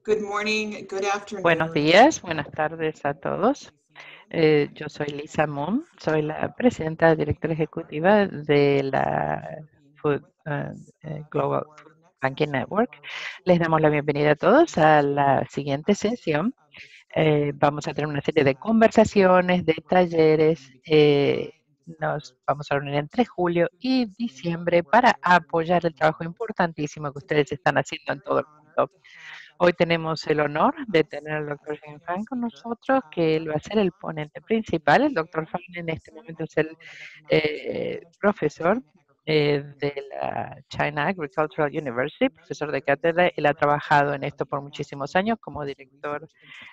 Good morning, good Buenos afternoon. días, buenas tardes a todos. Yo soy Lisa Moon, soy la presidenta directora ejecutiva de la Global Food Banking Network. Les damos la bienvenida a todos a la siguiente sesión. Vamos a tener una serie de conversaciones, de talleres. Nos vamos a reunir entre julio y diciembre para apoyar el trabajo importantísimo que ustedes están haciendo en todo el mundo. Hoy tenemos el honor de tener al doctor Jim Fan con nosotros, que él va a ser el ponente principal. El doctor Fan en este momento es el profesor de la China Agricultural University, profesor de cátedra. Él ha trabajado en esto por muchísimos años como director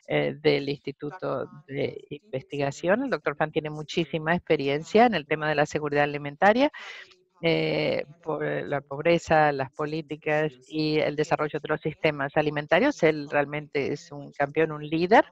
del Instituto de Investigación. El doctor Fan tiene muchísima experiencia en el tema de la seguridad alimentaria, por la pobreza, las políticas y el desarrollo de los sistemas alimentarios. Él realmente es un campeón, un líder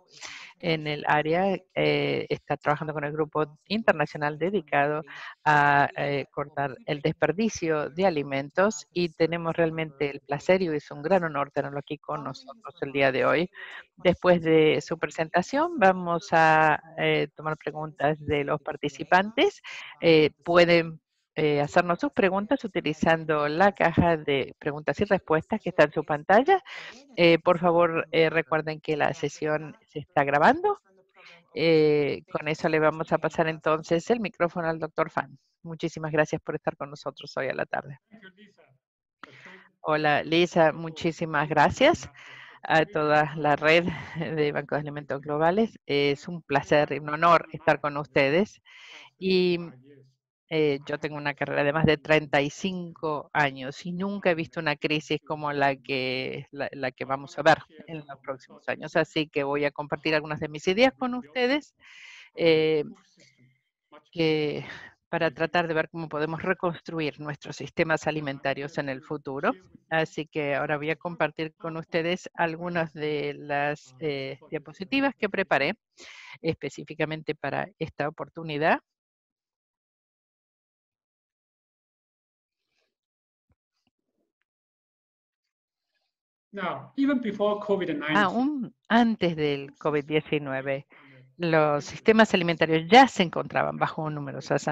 en el área. Está trabajando con el grupo internacional dedicado a cortar el desperdicio de alimentos y tenemos realmente el placer y es un gran honor tenerlo aquí con nosotros el día de hoy. Después de su presentación vamos a tomar preguntas de los participantes. Pueden hacernos sus preguntas utilizando la caja de preguntas y respuestas que está en su pantalla. Por favor, recuerden que la sesión se está grabando. Con eso le vamos a pasar entonces el micrófono al doctor Fan. Muchísimas gracias por estar con nosotros hoy a la tarde. Hola, Lisa, muchísimas gracias a toda la red de bancos de alimentos globales. Es un placer y un honor estar con ustedes. Y yo tengo una carrera de más de 35 años y nunca he visto una crisis como la que vamos a ver en los próximos años. Así que voy a compartir algunas de mis ideas con ustedes eh, que, para tratar de ver cómo podemos reconstruir nuestros sistemas alimentarios en el futuro. Así que ahora voy a compartir con ustedes algunas de las diapositivas que preparé específicamente para esta oportunidad. Aún antes del COVID-19, los sistemas alimentarios ya se encontraban bajo numerosas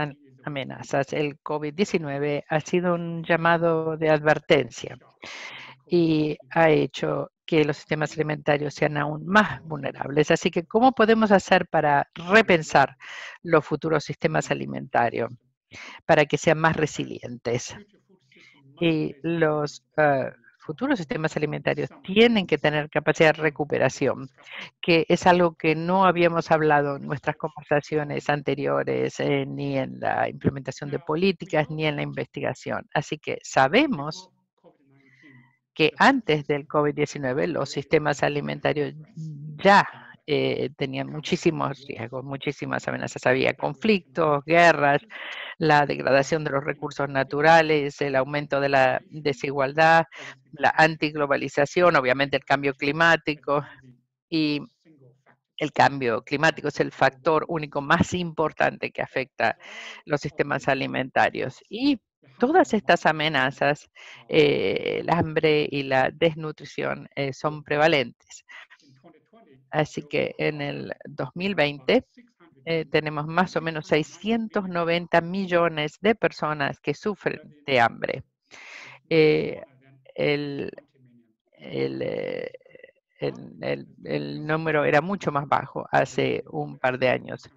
amenazas. El COVID-19 ha sido un llamado de advertencia y ha hecho que los sistemas alimentarios sean aún más vulnerables. Así que, ¿cómo podemos hacer para repensar los futuros sistemas alimentarios para que sean más resilientes? Y los futuros sistemas alimentarios tienen que tener capacidad de recuperación, que es algo que no habíamos hablado en nuestras conversaciones anteriores, ni en la implementación de políticas, ni en la investigación. Así que sabemos que antes del COVID-19 los sistemas alimentarios ya tenían muchísimos riesgos, muchísimas amenazas. Había conflictos, guerras, la degradación de los recursos naturales, el aumento de la desigualdad, la antiglobalización, obviamente el cambio climático. Y el cambio climático es el factor único más importante que afecta los sistemas alimentarios. Y todas estas amenazas, el hambre y la desnutrición, son prevalentes. Así que en el 2020 tenemos más o menos 690 millones de personas que sufren de hambre. Eh, el, el, eh, el número era mucho más bajo hace un par de años.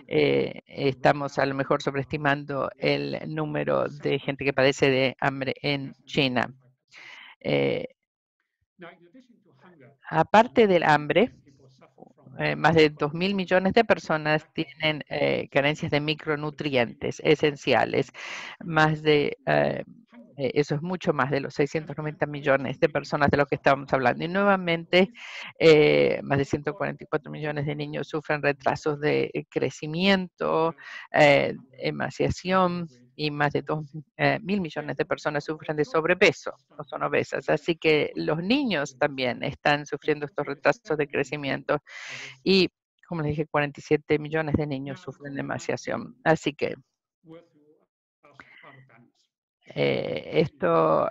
Estamos a lo mejor sobreestimando el número de gente que padece de hambre en China. Eh, Aparte del hambre, más de 2.000 millones de personas tienen carencias de micronutrientes esenciales. Eso es mucho más de los 690 millones de personas de los que estábamos hablando. Y nuevamente, más de 144 millones de niños sufren retrasos de crecimiento, emaciación, y más de 2.000 millones de personas sufren de sobrepeso o son obesas. Así que los niños también están sufriendo estos retrasos de crecimiento y, como les dije, 47 millones de niños sufren de emaciación. Así que Esto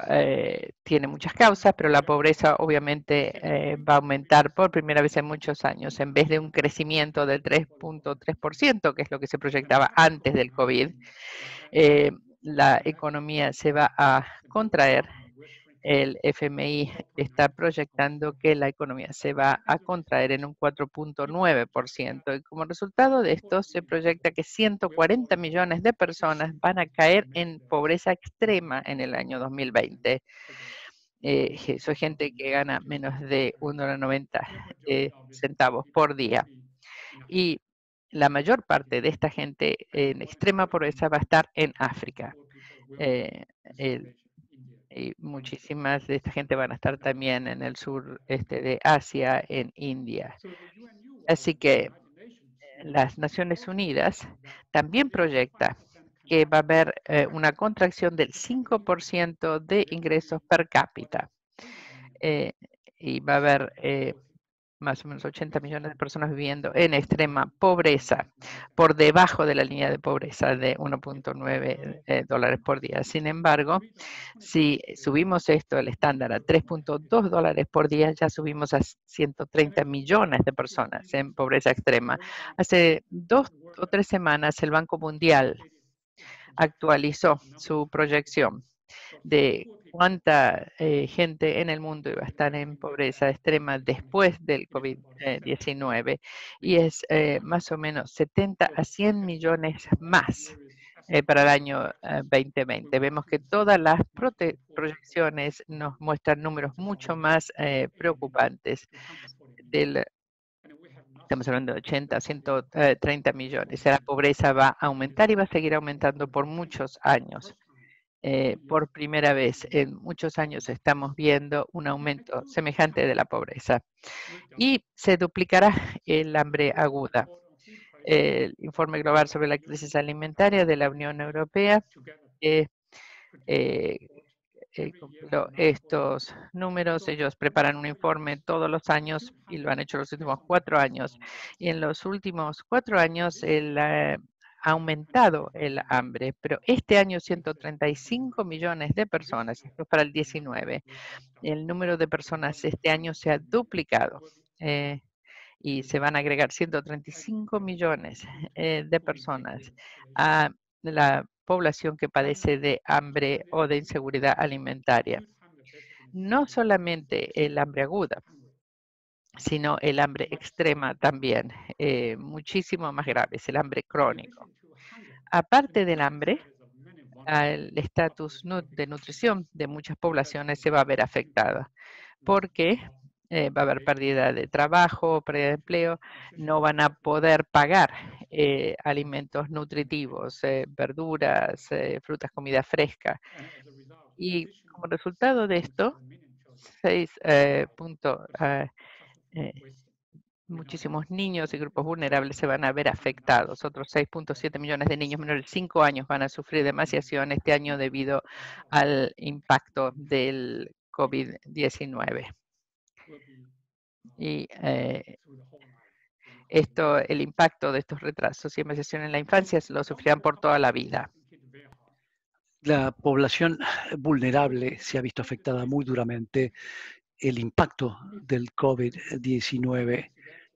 tiene muchas causas, pero la pobreza obviamente va a aumentar por primera vez en muchos años. En vez de un crecimiento del 3.3%, que es lo que se proyectaba antes del COVID, la economía se va a contraer. El FMI está proyectando que la economía se va a contraer en un 4.9%, y como resultado de esto se proyecta que 140 millones de personas van a caer en pobreza extrema en el año 2020. Eso es gente que gana menos de $1.90 por día. Y la mayor parte de esta gente en extrema pobreza va a estar en África. Y muchísimas de esta gente van a estar también en el sureste de Asia, en India. Así que las Naciones Unidas también proyecta que va a haber una contracción del 5% de ingresos per cápita. Y va a haber más o menos 80 millones de personas viviendo en extrema pobreza, por debajo de la línea de pobreza de $1.9 por día. Sin embargo, si subimos esto, el estándar, a $3.2 por día, ya subimos a 130 millones de personas en pobreza extrema. Hace 2 o 3 semanas, el Banco Mundial actualizó su proyección de cuánta gente en el mundo iba a estar en pobreza extrema después del COVID-19, y es más o menos 70 a 100 millones más para el año 2020. Vemos que todas las proyecciones nos muestran números mucho más preocupantes. Estamos hablando de 80 a 130 millones. La pobreza va a aumentar y va a seguir aumentando por muchos años. Por primera vez en muchos años estamos viendo un aumento semejante de la pobreza. Y se duplicará el hambre aguda. El informe global sobre la crisis alimentaria de la Unión Europea compiló estos números. Ellos preparan un informe todos los años y lo han hecho los últimos 4 años. Y en los últimos 4 años ha aumentado el hambre, pero este año 135 millones de personas, esto es para el 19. El número de personas este año se ha duplicado. Y se van a agregar 135 millones de personas a la población que padece de hambre o de inseguridad alimentaria. No solamente el hambre aguda, sino el hambre extrema también, muchísimo más grave, es el hambre crónico. Aparte del hambre, el estatus de nutrición de muchas poblaciones se va a ver afectado, porque va a haber pérdida de trabajo, pérdida de empleo, no van a poder pagar alimentos nutritivos, verduras, frutas, comida fresca. Y como resultado de esto, muchísimos niños y grupos vulnerables se van a ver afectados. Otros 6.7 millones de niños menores de 5 años van a sufrir demasiación este año debido al impacto del COVID-19. Y el impacto de estos retrasos y emancipación en la infancia lo sufrirán por toda la vida. La población vulnerable se ha visto afectada muy duramente. El impacto del COVID-19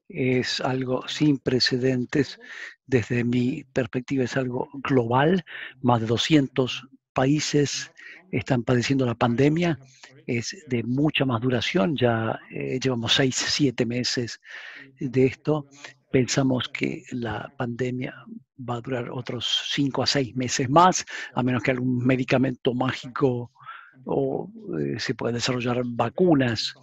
es algo sin precedentes. Desde mi perspectiva es algo global. Más de 200 países están padeciendo la pandemia. Es de mucha más duración. Ya llevamos 6, 7 meses de esto. Pensamos que la pandemia va a durar otros 5 a 6 meses más, a menos que algún medicamento mágico o se puedan desarrollar vacunas.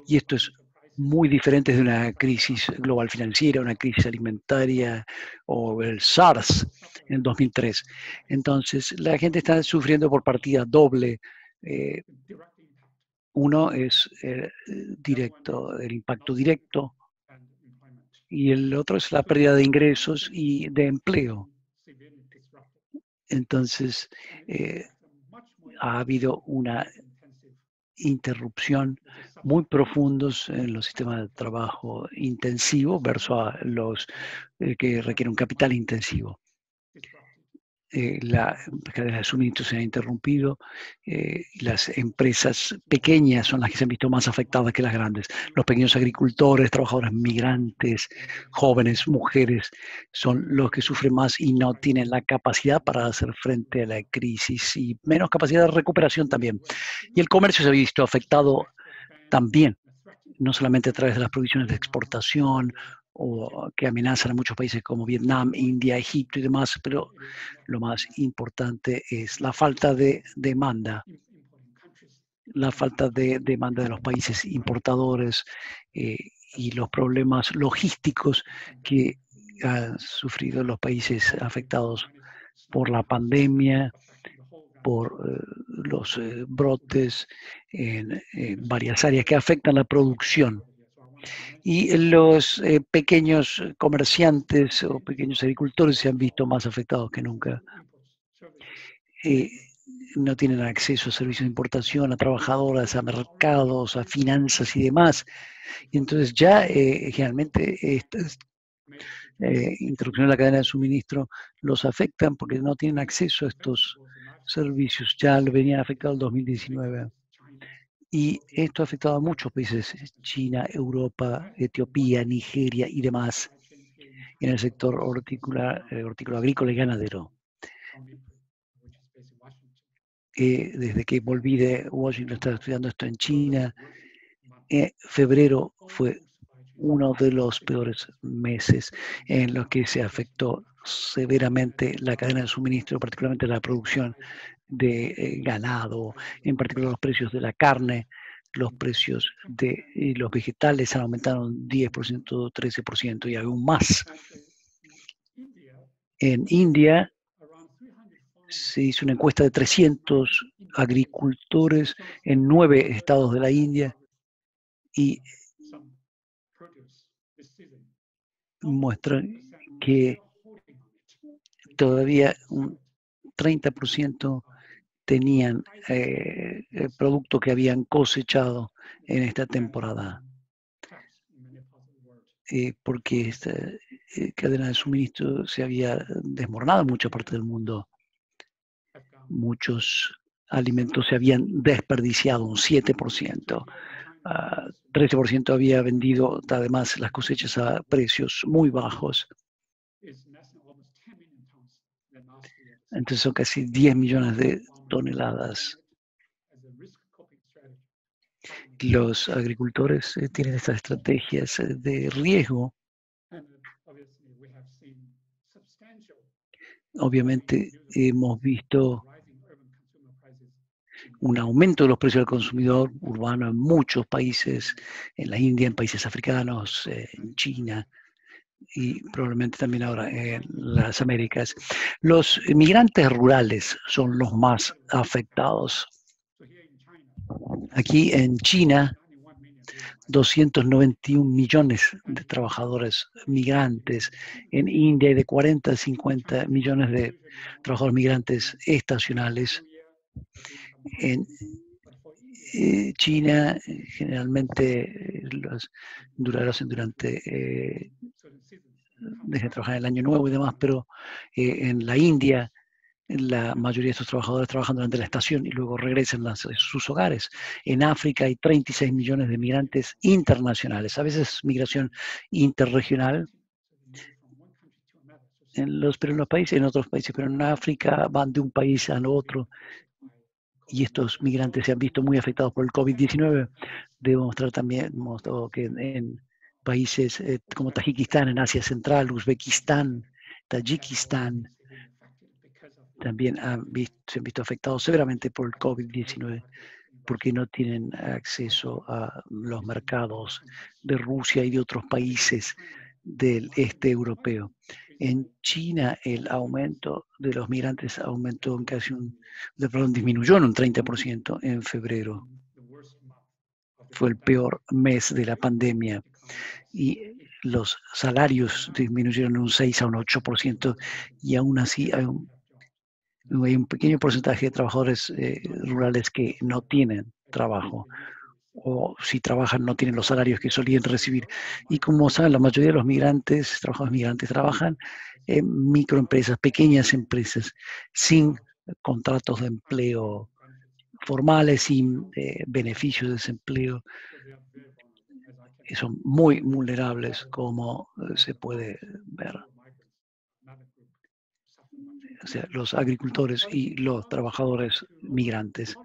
Y esto es muy diferente de una crisis global financiera, una crisis alimentaria o el SARS en 2003. Entonces, la gente está sufriendo por partida doble. Uno es directo, el impacto directo, y el otro es la pérdida de ingresos y de empleo. Entonces, ha habido una interrupción muy profundos en los sistemas de trabajo intensivo versus a los que requieren un capital intensivo. la cadena de suministro se ha interrumpido. Las empresas pequeñas son las que se han visto más afectadas que las grandes. Los pequeños agricultores, trabajadores migrantes, jóvenes, mujeres, son los que sufren más y no tienen la capacidad para hacer frente a la crisis y menos capacidad de recuperación también. Y el comercio se ha visto afectado también, no solamente a través de las provisiones de exportación o que amenazan a muchos países como Vietnam, India, Egipto y demás, pero lo más importante es la falta de demanda, de los países importadores y los problemas logísticos que han sufrido los países afectados por la pandemia, por los brotes en varias áreas que afectan la producción. Y los pequeños comerciantes o pequeños agricultores se han visto más afectados que nunca. No tienen acceso a servicios de importación, a trabajadoras, a mercados, a finanzas y demás. Y entonces ya generalmente estas interrupciones de la cadena de suministro los afectan porque no tienen acceso a estos servicios. Ya lo venían afectado el 2019. Y esto ha afectado a muchos países, China, Europa, Etiopía, Nigeria y demás, en el sector hortícola-agrícola y ganadero. Desde que volví de Washington, estaba estudiando esto en China. Febrero fue uno de los peores meses en los que se afectó severamente la cadena de suministro, particularmente la producción de ganado, en particular los precios de la carne, los precios de los vegetales han aumentado un 10%, 13% y aún más. En India se hizo una encuesta de 300 agricultores en 9 estados de la India y muestran que todavía un 30% tenían el producto que habían cosechado en esta temporada. Porque esta cadena de suministro se había desmoronado en mucha parte del mundo. Muchos alimentos se habían desperdiciado, un 7%. 13% había vendido además las cosechas a precios muy bajos. Entonces son casi 10 millones de toneladas. Los agricultores tienen estas estrategias de riesgo. Obviamente hemos visto un aumento de los precios del consumidor urbano en muchos países, en la India, en países africanos, en China y probablemente también ahora en las Américas. Los migrantes rurales son los más afectados. Aquí en China, 291 millones de trabajadores migrantes. En India hay de 40 a 50 millones de trabajadores migrantes estacionales. En China, generalmente los duraderos durante dejan de trabajar en el año nuevo y demás, pero en la India la mayoría de estos trabajadores trabajan durante la estación y luego regresan a sus hogares. En África hay 36 millones de migrantes internacionales, a veces migración interregional, pero en otros países, pero en África van de un país al otro y estos migrantes se han visto muy afectados por el COVID-19. Debo mostrar también que en países como Tajikistán, en Asia Central, Uzbekistán, Tayikistán, también se han visto afectados severamente por el COVID-19 porque no tienen acceso a los mercados de Rusia y de otros países del este europeo. En China el aumento de los migrantes aumentó en disminuyó en un 30% en febrero. Fue el peor mes de la pandemia y los salarios disminuyeron en un 6 a un 8% y aún así hay un pequeño porcentaje de trabajadores rurales que no tienen trabajo. o si trabajan no tienen los salarios que solían recibir. Y como saben, la mayoría de los migrantes, trabajadores migrantes, trabajan en microempresas, pequeñas empresas, sin contratos de empleo formales, sin beneficios de desempleo. Y son muy vulnerables, como se puede ver. O sea, los agricultores y los trabajadores migrantes.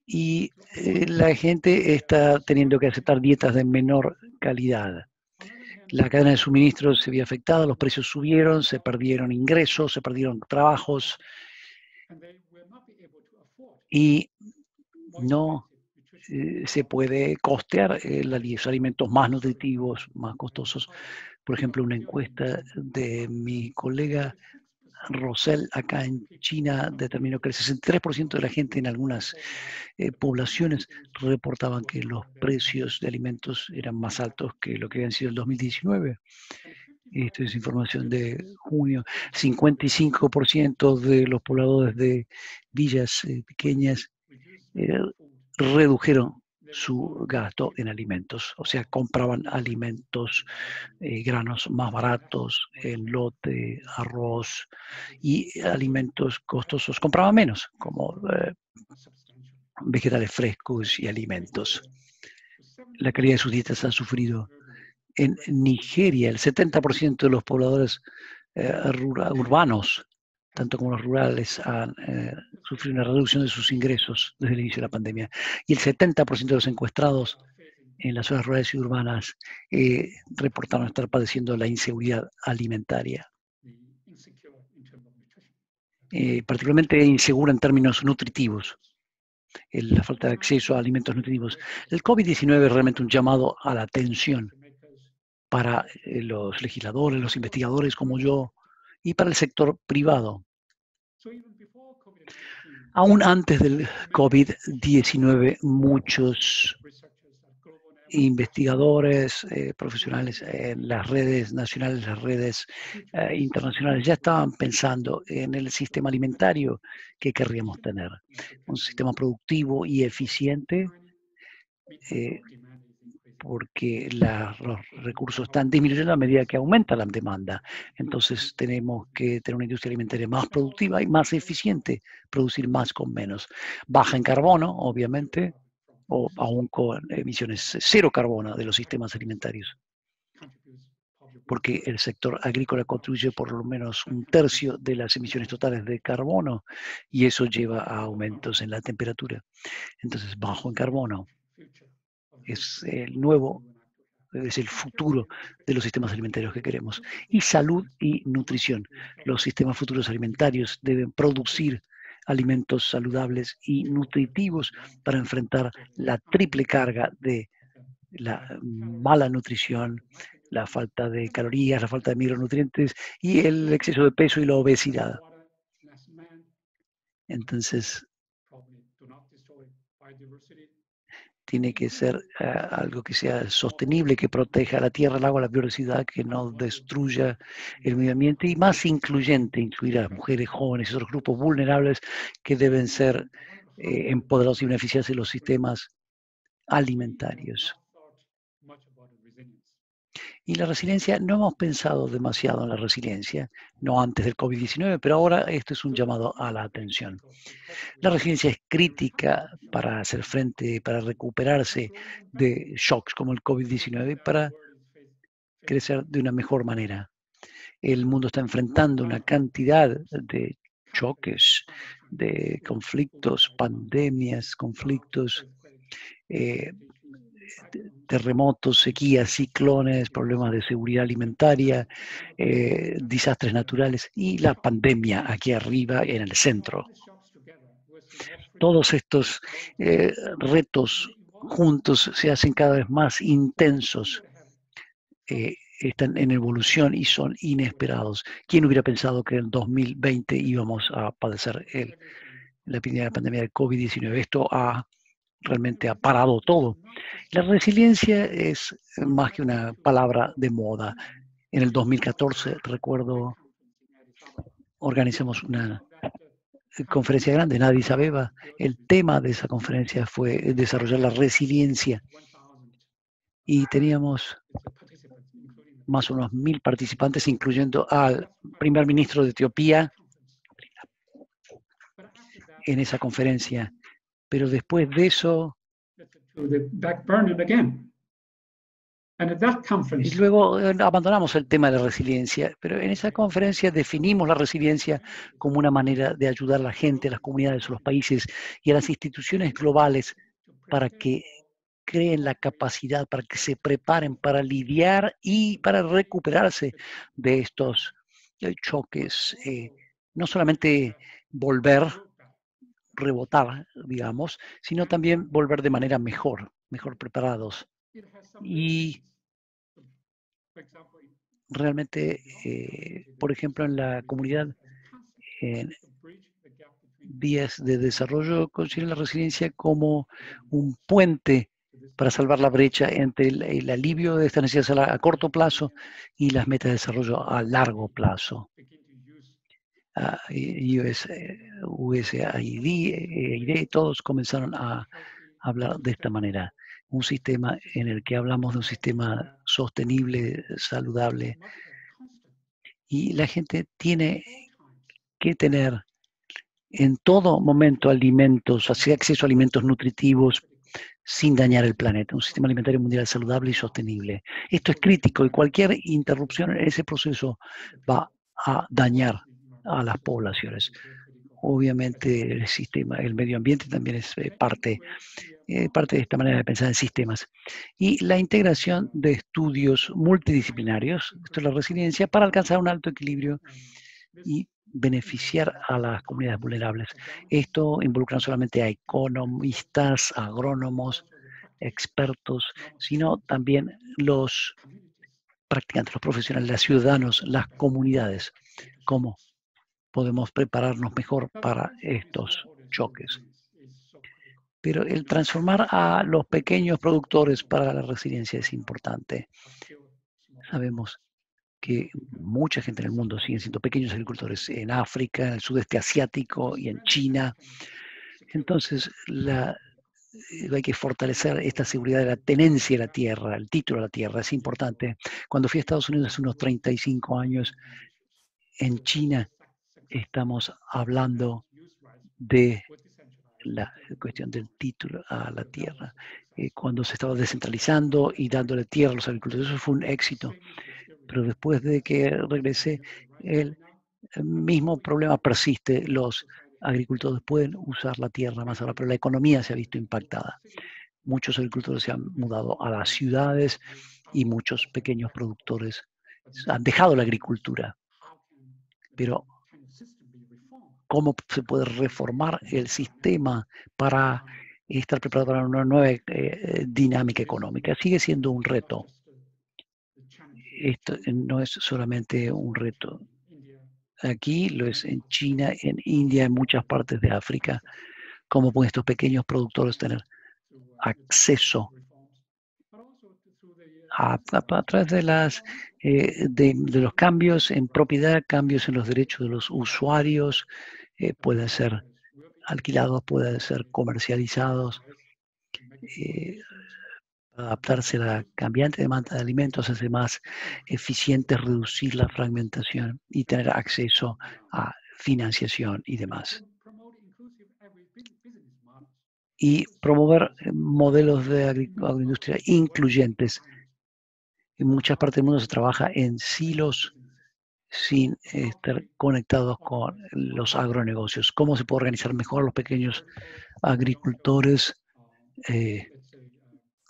Y la gente está teniendo que aceptar dietas de menor calidad. La cadena de suministros se vio afectada, los precios subieron, se perdieron ingresos, se perdieron trabajos y no se puede costear los alimentos más nutritivos, más costosos. Por ejemplo, una encuesta de mi colega Rosell acá en China determinó que el 63% de la gente en algunas poblaciones reportaban que los precios de alimentos eran más altos que lo que habían sido el 2019. Esto es información de junio. 55% de los pobladores de villas pequeñas redujeron su gasto en alimentos, o sea, compraban alimentos, granos más baratos, elote, arroz y alimentos costosos, compraban menos, como vegetales frescos y alimentos. La calidad de sus dietas ha sufrido. En Nigeria, el 70% de los pobladores urbanos, tanto como los rurales, han sufrido una reducción de sus ingresos desde el inicio de la pandemia. Y el 70% de los encuestados en las zonas rurales y urbanas reportaron estar padeciendo la inseguridad alimentaria. Particularmente insegura en términos nutritivos, la falta de acceso a alimentos nutritivos. El COVID-19 es realmente un llamado a la atención para los legisladores, los investigadores como yo, y para el sector privado. Aún antes del COVID-19, muchos investigadores profesionales en las redes nacionales, las redes internacionales, ya estaban pensando en el sistema alimentario que querríamos tener. Un sistema productivo y eficiente, porque los recursos están disminuyendo a medida que aumenta la demanda. Entonces tenemos que tener una industria alimentaria más productiva y más eficiente, producir más con menos. Baja en carbono, obviamente, o aún con emisiones cero carbono de los sistemas alimentarios, porque el sector agrícola contribuye por lo menos 1/3 de las emisiones totales de carbono y eso lleva a aumentos en la temperatura. Entonces, bajo en carbono es el futuro de los sistemas alimentarios que queremos. Y salud y nutrición. Los sistemas futuros alimentarios deben producir alimentos saludables y nutritivos para enfrentar la triple carga de la mala nutrición, la falta de calorías, la falta de micronutrientes y el exceso de peso y la obesidad. Entonces, tiene que ser algo que sea sostenible, que proteja la tierra, el agua, la biodiversidad, que no destruya el medio ambiente y más incluyente, incluir a las mujeres, jóvenes y otros grupos vulnerables que deben ser empoderados y beneficiarse de los sistemas alimentarios. Y la resiliencia, no hemos pensado demasiado en la resiliencia, no antes del COVID-19, pero ahora esto es un llamado a la atención. La resiliencia es crítica para hacer frente, para recuperarse de shocks como el COVID-19 y para crecer de una mejor manera. El mundo está enfrentando una cantidad de choques, de conflictos, pandemias, conflictos, terremotos, sequías, ciclones, problemas de seguridad alimentaria, desastres naturales y la pandemia aquí arriba en el centro. Todos estos retos juntos se hacen cada vez más intensos, están en evolución y son inesperados. ¿Quién hubiera pensado que en 2020 íbamos a padecer la pandemia del COVID-19? Esto realmente ha parado todo. La resiliencia es más que una palabra de moda. En el 2014, recuerdo, organizamos una conferencia grande en Addis Abeba, el tema de esa conferencia fue desarrollar la resiliencia. Y teníamos más o menos 1000 participantes, incluyendo al primer ministro de Etiopía en esa conferencia. Pero después de eso, y luego abandonamos el tema de la resiliencia, pero en esa conferencia definimos la resiliencia como una manera de ayudar a la gente, a las comunidades, a los países y a las instituciones globales para que creen la capacidad, para que se preparen para lidiar y para recuperarse de estos choques. No solamente volver, rebotar, digamos, sino también volver de manera mejor preparados. Y realmente, por ejemplo, en la comunidad, en vías de desarrollo, consideran la resiliencia como un puente para salvar la brecha entre el alivio de estas necesidades a corto plazo y las metas de desarrollo a largo plazo. USAID, todos comenzaron a hablar de esta manera. Un sistema en el que hablamos de un sistema sostenible, saludable. Y la gente tiene que tener en todo momento alimentos, acceso a alimentos nutritivos sin dañar el planeta, un sistema alimentario mundial saludable y sostenible. Esto es crítico y cualquier interrupción en ese proceso va a dañar a las poblaciones. Obviamente el medio ambiente también es parte de esta manera de pensar en sistemas. Y la integración de estudios multidisciplinarios, esto es la resiliencia, para alcanzar un alto equilibrio y beneficiar a las comunidades vulnerables. Esto involucra no solamente a economistas, agrónomos, expertos, sino también los practicantes, los profesionales, los ciudadanos, las comunidades. ¿Cómo podemos prepararnos mejor para estos choques? Pero el transformar a los pequeños productores para la resiliencia es importante. Sabemos que mucha gente en el mundo siguen siendo pequeños agricultores en África, en el sudeste asiático y en China. Entonces, hay que fortalecer esta seguridad de la tenencia de la tierra, el título de la tierra, es importante. Cuando fui a Estados Unidos hace unos 35 años, en China estamos hablando de la cuestión del título a la tierra, cuando se estaba descentralizando y dándole tierra a los agricultores. Eso fue un éxito. Pero después de que regresé, el mismo problema persiste. Los agricultores pueden usar la tierra más ahora, pero la economía se ha visto impactada. Muchos agricultores se han mudado a las ciudades y muchos pequeños productores han dejado la agricultura. Pero ¿cómo se puede reformar el sistema para estar preparado para una nueva dinámica económica? Sigue siendo un reto. Esto no es solamente un reto. Aquí lo es en China, en India, en muchas partes de África. ¿Cómo pueden estos pequeños productores tener acceso a través de los cambios en propiedad, cambios en los derechos de los usuarios? Pueden ser alquilados, pueden ser comercializados, adaptarse a la cambiante demanda de alimentos, hacer más eficientes, reducir la fragmentación y tener acceso a financiación y demás. Y promover modelos de agroindustria incluyentes. En muchas partes del mundo se trabaja en silos sin estar conectados con los agronegocios. ¿Cómo se puede organizar mejor a los pequeños agricultores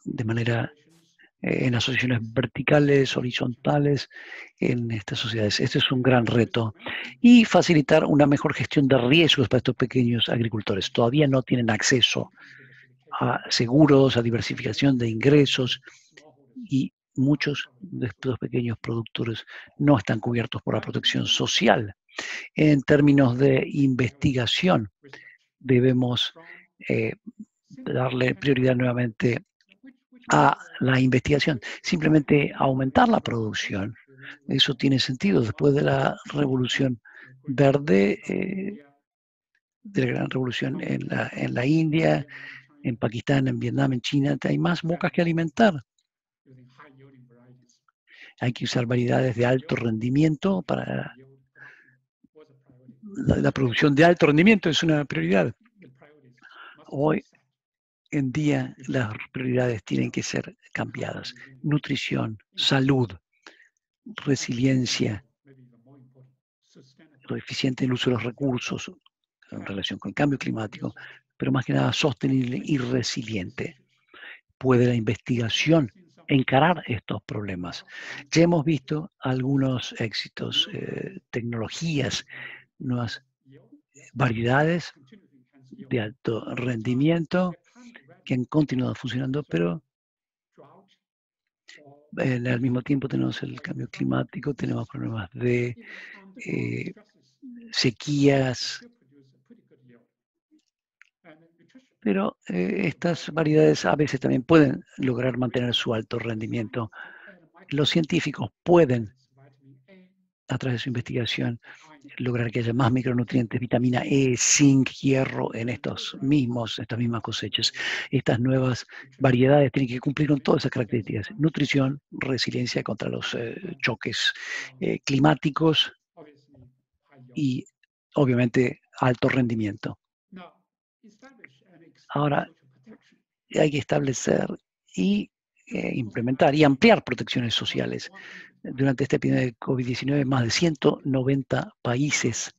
de manera en asociaciones verticales, horizontales en estas sociedades? Este es un gran reto. Y facilitar una mejor gestión de riesgos para estos pequeños agricultores. Todavía no tienen acceso a seguros, a diversificación de ingresos, y muchos de estos pequeños productores no están cubiertos por la protección social. En términos de investigación, debemos darle prioridad nuevamente a la investigación. Simplemente aumentar la producción. Eso tiene sentido. Después de la revolución verde, de la gran revolución en la India, en Pakistán, en Vietnam, en China, hay más bocas que alimentar. Hay que usar variedades de alto rendimiento para la producción de alto rendimiento, es una prioridad. Hoy en día las prioridades tienen que ser cambiadas. Nutrición, salud, resiliencia, eficiente el uso de los recursos en relación con el cambio climático, pero más que nada sostenible y resiliente. ¿Puede la investigación encarar estos problemas? Ya hemos visto algunos éxitos, tecnologías, nuevas variedades de alto rendimiento que han continuado funcionando, pero al mismo tiempo tenemos el cambio climático, tenemos problemas de sequías, pero estas variedades a veces también pueden lograr mantener su alto rendimiento. Los científicos pueden, a través de su investigación, lograr que haya más micronutrientes, vitamina E, zinc, hierro en estas mismas cosechas. Estas nuevas variedades tienen que cumplir con todas esas características. Nutrición, resiliencia contra los choques climáticos y, obviamente, alto rendimiento. Ahora, hay que establecer y implementar y ampliar protecciones sociales. Durante esta epidemia de COVID-19, más de 190 países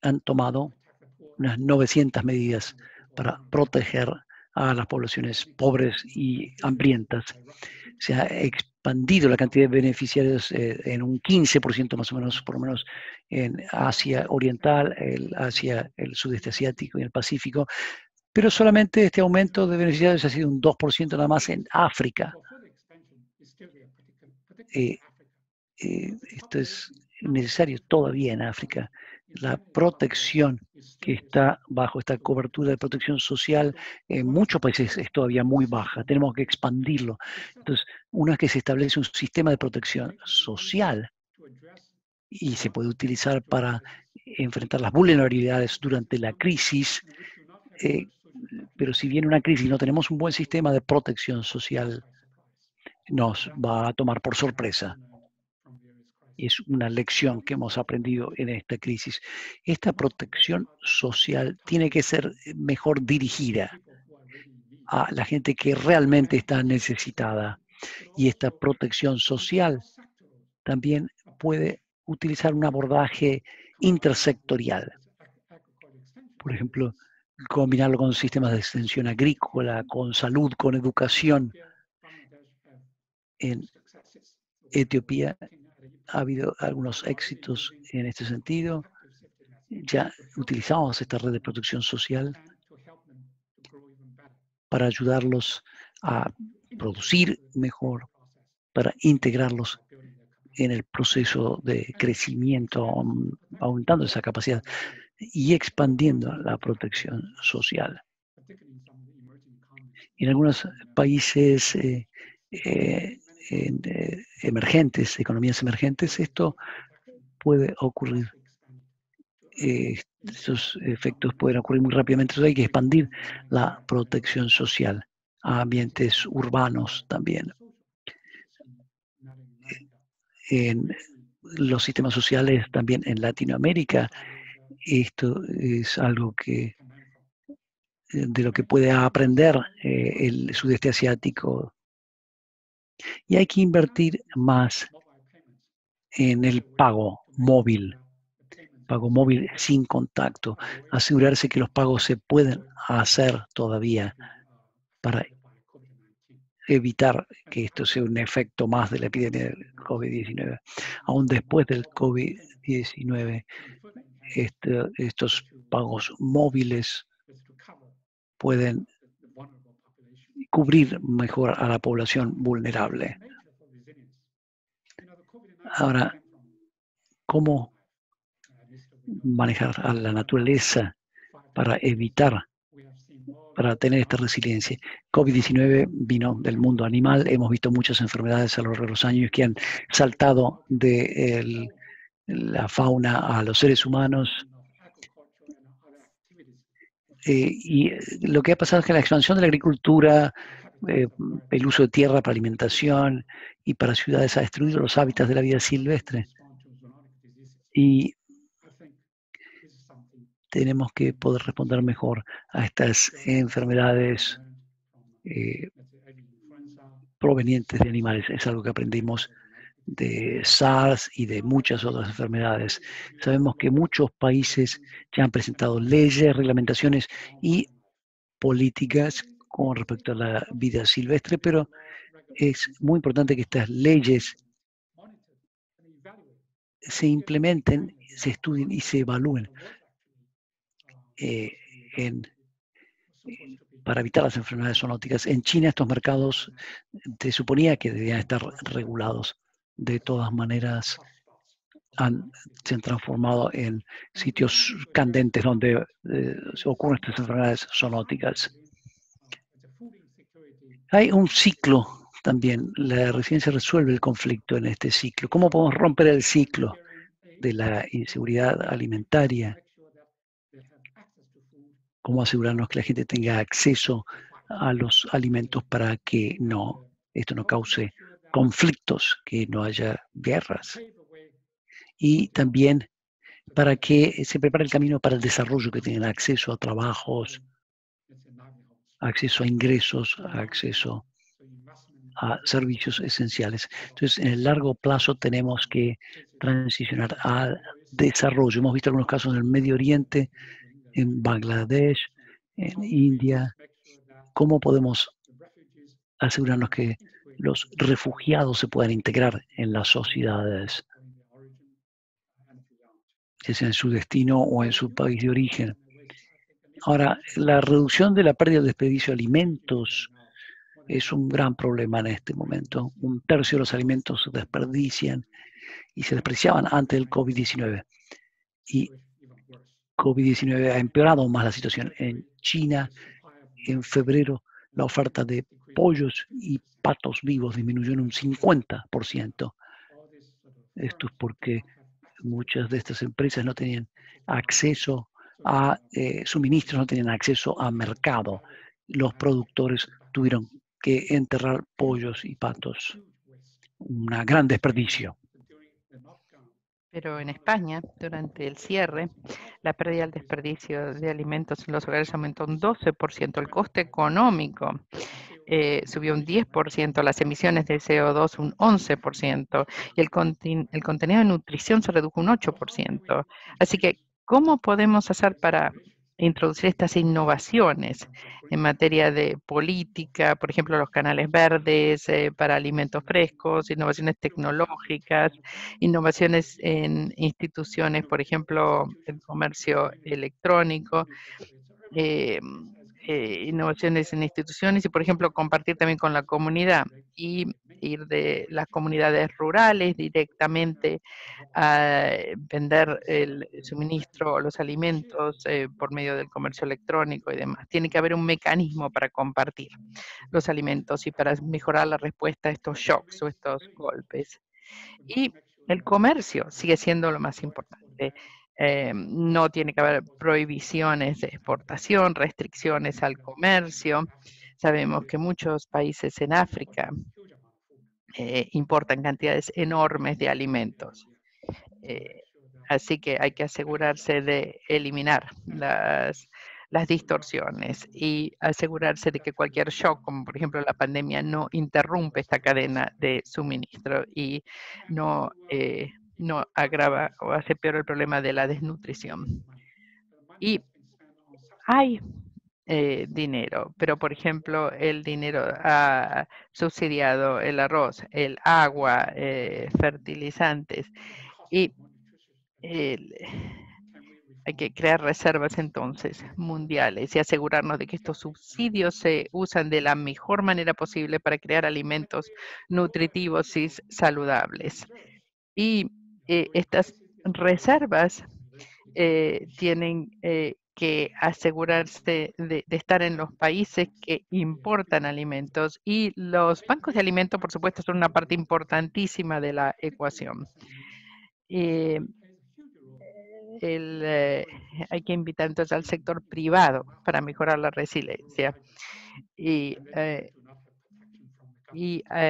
han tomado unas 900 medidas para proteger a las poblaciones pobres y hambrientas. Se ha expandido la cantidad de beneficiarios en un 15% más o menos, por lo menos en Asia Oriental, Asia, el Sudeste Asiático y el Pacífico, pero solamente este aumento de beneficiarios ha sido un 2% nada más en África. Esto es necesario todavía en África. La protección que está bajo esta cobertura de protección social en muchos países es todavía muy baja. Tenemos que expandirlo. Entonces, una vez que se establece un sistema de protección social y se puede utilizar para enfrentar las vulnerabilidades durante la crisis, pero si viene una crisis y no tenemos un buen sistema de protección social, nos va a tomar por sorpresa. Es una lección que hemos aprendido en esta crisis. Esta protección social tiene que ser mejor dirigida a la gente que realmente está necesitada. Y esta protección social también puede utilizar un abordaje intersectorial. Por ejemplo, combinarlo con sistemas de extensión agrícola, con salud, con educación. En Etiopía ha habido algunos éxitos en este sentido. Ya utilizamos esta red de protección social para ayudarlos a producir mejor, para integrarlos en el proceso de crecimiento, aumentando esa capacidad y expandiendo la protección social. En algunos países emergentes, economías emergentes, esto puede ocurrir. Estos efectos pueden ocurrir muy rápidamente. Entonces hay que expandir la protección social a ambientes urbanos también. En los sistemas sociales también en Latinoamérica, esto es algo de lo que puede aprender el sudeste asiático. Y hay que invertir más en el pago móvil sin contacto, asegurarse que los pagos se pueden hacer todavía para evitar que esto sea un efecto más de la epidemia del COVID-19. Aún después del COVID-19, estos pagos móviles pueden cubrir mejor a la población vulnerable. Ahora, ¿cómo manejar a la naturaleza para tener esta resiliencia? COVID-19 vino del mundo animal. Hemos visto muchas enfermedades a lo largo de los años que han saltado de la fauna a los seres humanos. Y lo que ha pasado es que la expansión de la agricultura, el uso de tierra para alimentación y para ciudades ha destruido los hábitats de la vida silvestre. Y tenemos que poder responder mejor a estas enfermedades provenientes de animales. Es algo que aprendimos de SARS y de muchas otras enfermedades. Sabemos que muchos países ya han presentado leyes, reglamentaciones y políticas con respecto a la vida silvestre, pero es muy importante que estas leyes se implementen, se estudien y se evalúen para evitar las enfermedades zoonóticas. En China estos mercados se suponía que debían estar regulados. De todas maneras, se han transformado en sitios candentes donde se ocurren estas enfermedades zoonóticas. Hay un ciclo también. La residencia resuelve el conflicto en este ciclo. ¿Cómo podemos romper el ciclo de la inseguridad alimentaria? ¿Cómo asegurarnos que la gente tenga acceso a los alimentos para que esto no cause conflictos, que no haya guerras? Y también para que se prepare el camino para el desarrollo, que tengan acceso a trabajos, acceso a ingresos, acceso a servicios esenciales. Entonces, en el largo plazo tenemos que transicionar al desarrollo. Hemos visto algunos casos en el Medio Oriente, en Bangladesh, en India. ¿Cómo podemos asegurarnos que los refugiados se puedan integrar en las sociedades, ya sea en su destino o en su país de origen? Ahora, la reducción de la pérdida del desperdicio de alimentos es un gran problema en este momento. 1/3 de los alimentos se desperdician y se despreciaban antes del COVID-19. Y COVID-19 ha empeorado más la situación. En China, en febrero, la oferta de pollos y patos vivos disminuyó en un 50%. Esto es porque muchas de estas empresas no tenían acceso a suministros, no tenían acceso a mercado. Los productores tuvieron que enterrar pollos y patos. Un gran desperdicio. Pero en España, durante el cierre, la pérdida del desperdicio de alimentos en los hogares aumentó un 12%, el coste económico subió un 10%, las emisiones de CO2 un 11% y el contenido de nutrición se redujo un 8%. Así que, ¿cómo podemos hacer para introducir estas innovaciones en materia de política, por ejemplo, los canales verdes para alimentos frescos, innovaciones tecnológicas, innovaciones en instituciones, por ejemplo, el comercio electrónico, innovaciones en instituciones y, por ejemplo, compartir también con la comunidad y ir de las comunidades rurales directamente a vender el suministro o los alimentos por medio del comercio electrónico y demás? Tiene que haber un mecanismo para compartir los alimentos y para mejorar la respuesta a estos shocks o estos golpes. Y el comercio sigue siendo lo más importante. No tiene que haber prohibiciones de exportación, restricciones al comercio. Sabemos que muchos países en África importan cantidades enormes de alimentos. Así que hay que asegurarse de eliminar las distorsiones y asegurarse de que cualquier shock, como por ejemplo la pandemia, no interrumpe esta cadena de suministro y no agrava o hace peor el problema de la desnutrición. Y hay dinero, pero por ejemplo el dinero ha subsidiado el arroz, el agua, fertilizantes y hay que crear reservas entonces mundiales y asegurarnos de que estos subsidios se usan de la mejor manera posible para crear alimentos nutritivos y saludables. Y estas reservas tienen que asegurarse de estar en los países que importan alimentos y los bancos de alimentos, por supuesto, son una parte importantísima de la ecuación. hay que invitar entonces al sector privado para mejorar la resiliencia y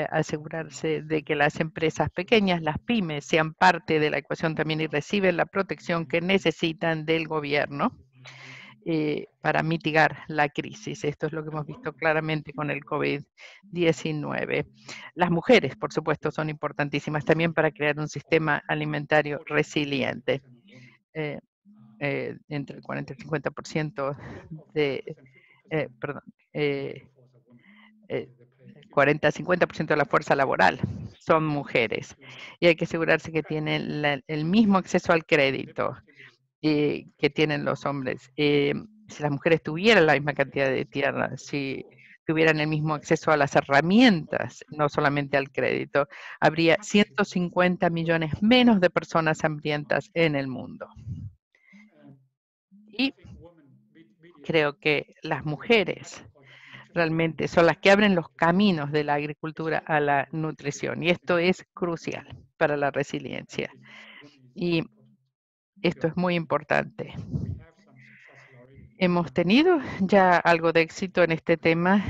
asegurarse de que las empresas pequeñas, las pymes, sean parte de la ecuación también y reciben la protección que necesitan del gobierno para mitigar la crisis. Esto es lo que hemos visto claramente con el COVID-19. Las mujeres, por supuesto, son importantísimas también para crear un sistema alimentario resiliente. Entre el 40 y el 50% de, perdón, 40-50% de la fuerza laboral son mujeres. Y hay que asegurarse que tienen el mismo acceso al crédito que tienen los hombres. Si las mujeres tuvieran la misma cantidad de tierra, si tuvieran el mismo acceso a las herramientas, no solamente al crédito, habría 150 millones menos de personas hambrientas en el mundo. Y creo que las mujeres realmente son las que abren los caminos de la agricultura a la nutrición. Y esto es crucial para la resiliencia. Y esto es muy importante. Hemos tenido ya algo de éxito en este tema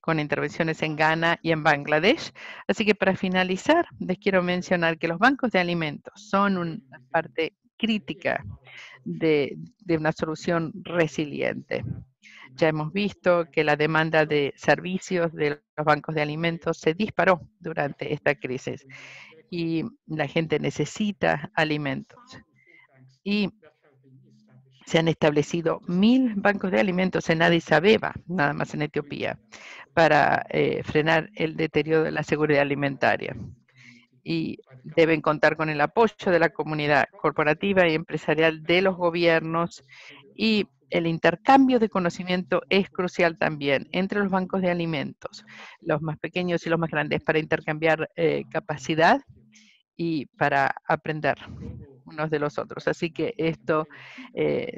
con intervenciones en Ghana y en Bangladesh. Así que para finalizar, les quiero mencionar que los bancos de alimentos son una parte crítica de una solución resiliente. Ya hemos visto que la demanda de servicios de los bancos de alimentos se disparó durante esta crisis y la gente necesita alimentos. Y se han establecido 1.000 bancos de alimentos en Addis Abeba, nada más en Etiopía, para frenar el deterioro de la seguridad alimentaria. Y deben contar con el apoyo de la comunidad corporativa y empresarial de los gobiernos, y el intercambio de conocimiento es crucial también entre los bancos de alimentos, los más pequeños y los más grandes, para intercambiar capacidad y para aprender unos de los otros. Así que esto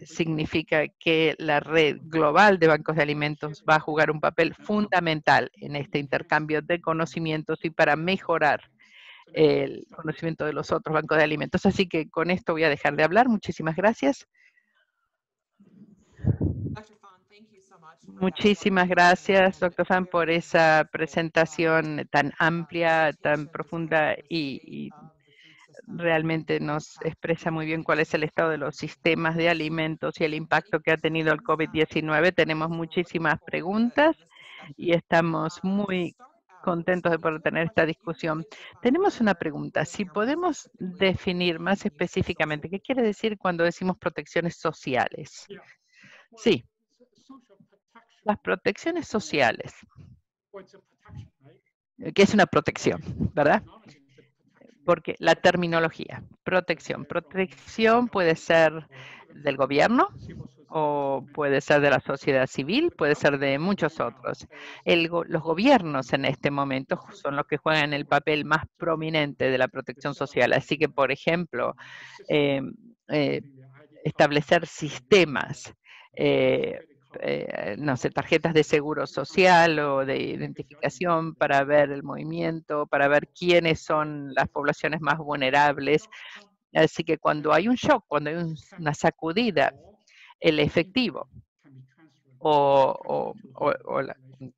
significa que la red global de bancos de alimentos va a jugar un papel fundamental en este intercambio de conocimientos y para mejorar el conocimiento de los otros bancos de alimentos. Así que con esto voy a dejar de hablar. Muchísimas gracias. Muchísimas gracias, doctor Fan, por esa presentación tan amplia, tan profunda y realmente nos expresa muy bien cuál es el estado de los sistemas de alimentos y el impacto que ha tenido el COVID-19. Tenemos muchísimas preguntas y estamos muy contentos de poder tener esta discusión. Tenemos una pregunta. Si podemos definir más específicamente, ¿qué quiere decir cuando decimos protecciones sociales? Sí. Las protecciones sociales, que es una protección, ¿verdad? Porque la terminología, protección puede ser del gobierno o puede ser de la sociedad civil, puede ser de muchos otros. Los gobiernos en este momento son los que juegan el papel más prominente de la protección social. Así que, por ejemplo, establecer sistemas, no sé, tarjetas de seguro social o de identificación para ver el movimiento, para ver quiénes son las poblaciones más vulnerables. Así que cuando hay un shock, cuando hay una sacudida, el efectivo o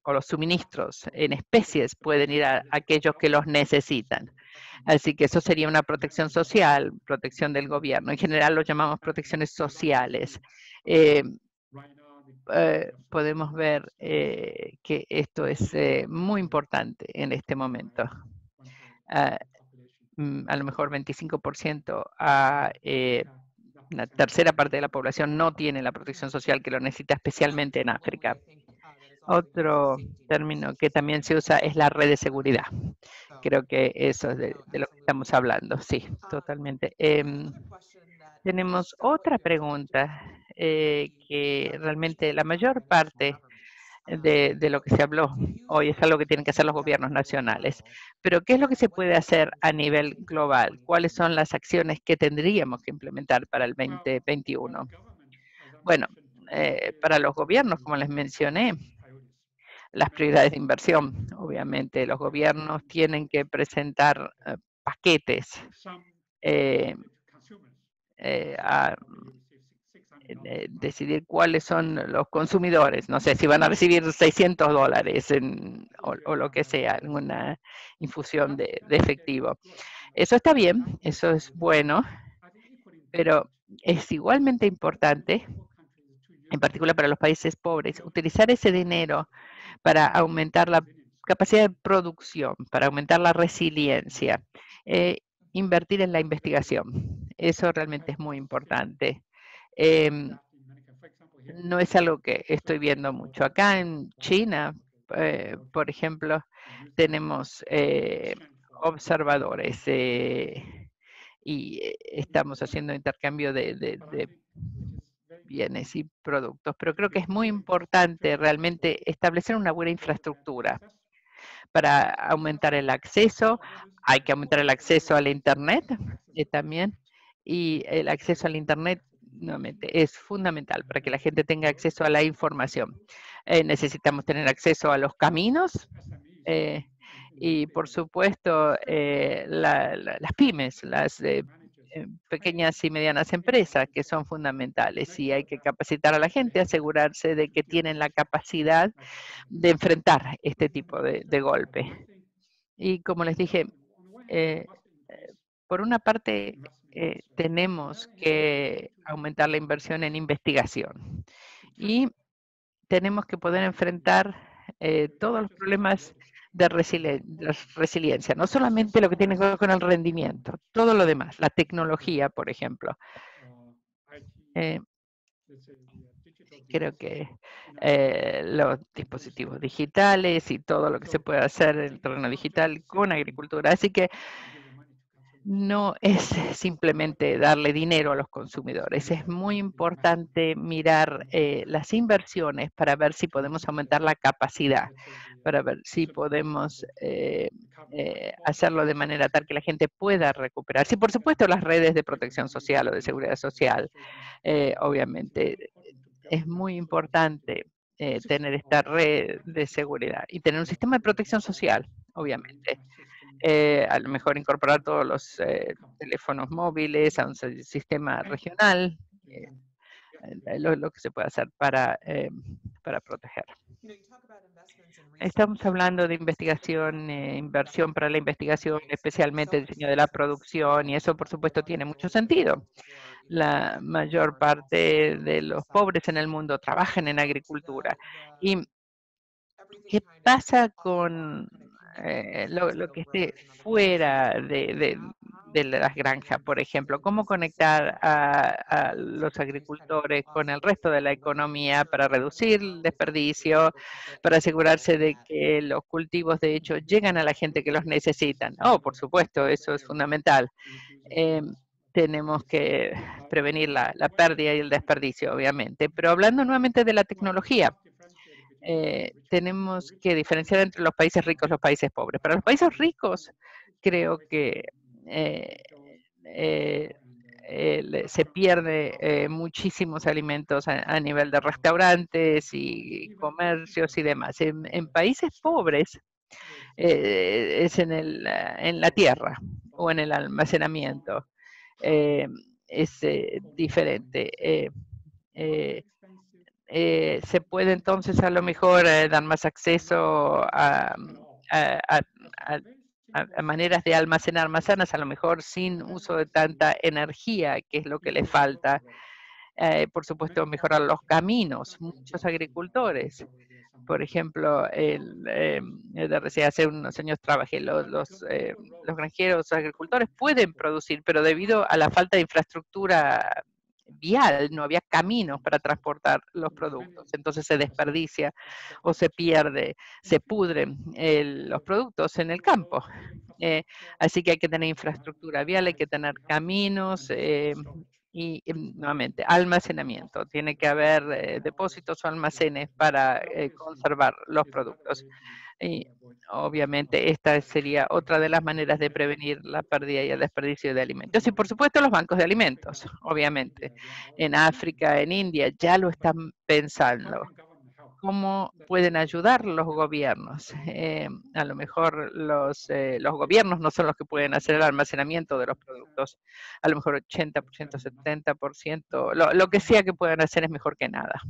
los suministros en especies pueden ir a aquellos que los necesitan. Así que eso sería una protección social, protección del gobierno. En general lo llamamos protecciones sociales. Podemos ver que esto es muy importante en este momento. A lo mejor 25% a una tercera parte de la población no tiene la protección social que lo necesita, especialmente en África. Otro término que también se usa es la red de seguridad. Creo que eso es de lo que estamos hablando. Sí, totalmente. Tenemos otra pregunta que realmente la mayor parte de lo que se habló hoy es algo que tienen que hacer los gobiernos nacionales. Pero, ¿qué es lo que se puede hacer a nivel global? ¿Cuáles son las acciones que tendríamos que implementar para el 2021? Bueno, para los gobiernos, como les mencioné, las prioridades de inversión. Obviamente, los gobiernos tienen que presentar paquetes a decidir cuáles son los consumidores. No sé si van a recibir $600 o lo que sea, en una infusión de efectivo. Eso está bien, eso es bueno, pero es igualmente importante, en particular para los países pobres, utilizar ese dinero para aumentar la capacidad de producción, para aumentar la resiliencia, invertir en la investigación. Eso realmente es muy importante. No es algo que estoy viendo mucho. Acá en China, por ejemplo, tenemos observadores y estamos haciendo intercambio de bienes y productos, pero creo que es muy importante realmente establecer una buena infraestructura para aumentar el acceso. Hay que aumentar el acceso al Internet también, y el acceso al Internet nuevamente es fundamental para que la gente tenga acceso a la información. Necesitamos tener acceso a los caminos y, por supuesto, las pymes, las pequeñas y medianas empresas, que son fundamentales, y hay que capacitar a la gente, asegurarse de que tienen la capacidad de enfrentar este tipo de golpe. Y como les dije, por una parte, tenemos que aumentar la inversión en investigación y tenemos que poder enfrentar todos los problemas de resiliencia, no solamente lo que tiene que ver con el rendimiento, todo lo demás, la tecnología, por ejemplo. Creo que los dispositivos digitales y todo lo que se puede hacer en el terreno digital con agricultura. Así que no es simplemente darle dinero a los consumidores. Es muy importante mirar las inversiones para ver si podemos aumentar la capacidad, para ver si podemos hacerlo de manera tal que la gente pueda recuperar. Sí, por supuesto, las redes de protección social o de seguridad social, obviamente, es muy importante tener esta red de seguridad y tener un sistema de protección social, obviamente. A lo mejor incorporar todos los teléfonos móviles a un sistema regional, lo que se puede hacer para proteger. Estamos hablando de investigación, inversión para la investigación, especialmente el diseño de la producción, y eso, por supuesto, tiene mucho sentido. La mayor parte de los pobres en el mundo trabajan en agricultura. ¿Y qué pasa con lo que esté fuera de las granjas, por ejemplo? ¿Cómo conectar a los agricultores con el resto de la economía para reducir el desperdicio, para asegurarse de que los cultivos, de hecho, llegan a la gente que los necesitan? Oh, por supuesto, eso es fundamental. Tenemos que prevenir la pérdida y el desperdicio, obviamente. Pero hablando nuevamente de la tecnología, tenemos que diferenciar entre los países ricos y los países pobres. Para los países ricos, creo que se pierde muchísimos alimentos a nivel de restaurantes y comercios y demás. En países pobres es en la tierra o en el almacenamiento. Es diferente. Se puede entonces a lo mejor dar más acceso a maneras de almacenar más sanas, a lo mejor sin uso de tanta energía, que es lo que les falta. Por supuesto, mejorar los caminos. Muchos agricultores, por ejemplo, hace unos años trabajé, los granjeros agricultores pueden producir, pero debido a la falta de infraestructura vial, no había caminos para transportar los productos, entonces se desperdicia o se pierde, se pudren los productos en el campo. Así que hay que tener infraestructura vial, hay que tener caminos y nuevamente almacenamiento. Tiene que haber depósitos o almacenes para conservar los productos. Y obviamente esta sería otra de las maneras de prevenir la pérdida y el desperdicio de alimentos. Y por supuesto los bancos de alimentos, obviamente. En África, en India, ya lo están pensando. cómo pueden ayudar los gobiernos. A lo mejor los gobiernos no son los que pueden hacer el almacenamiento de los productos. A lo mejor 80%, 70%, lo que sea que puedan hacer es mejor que nada.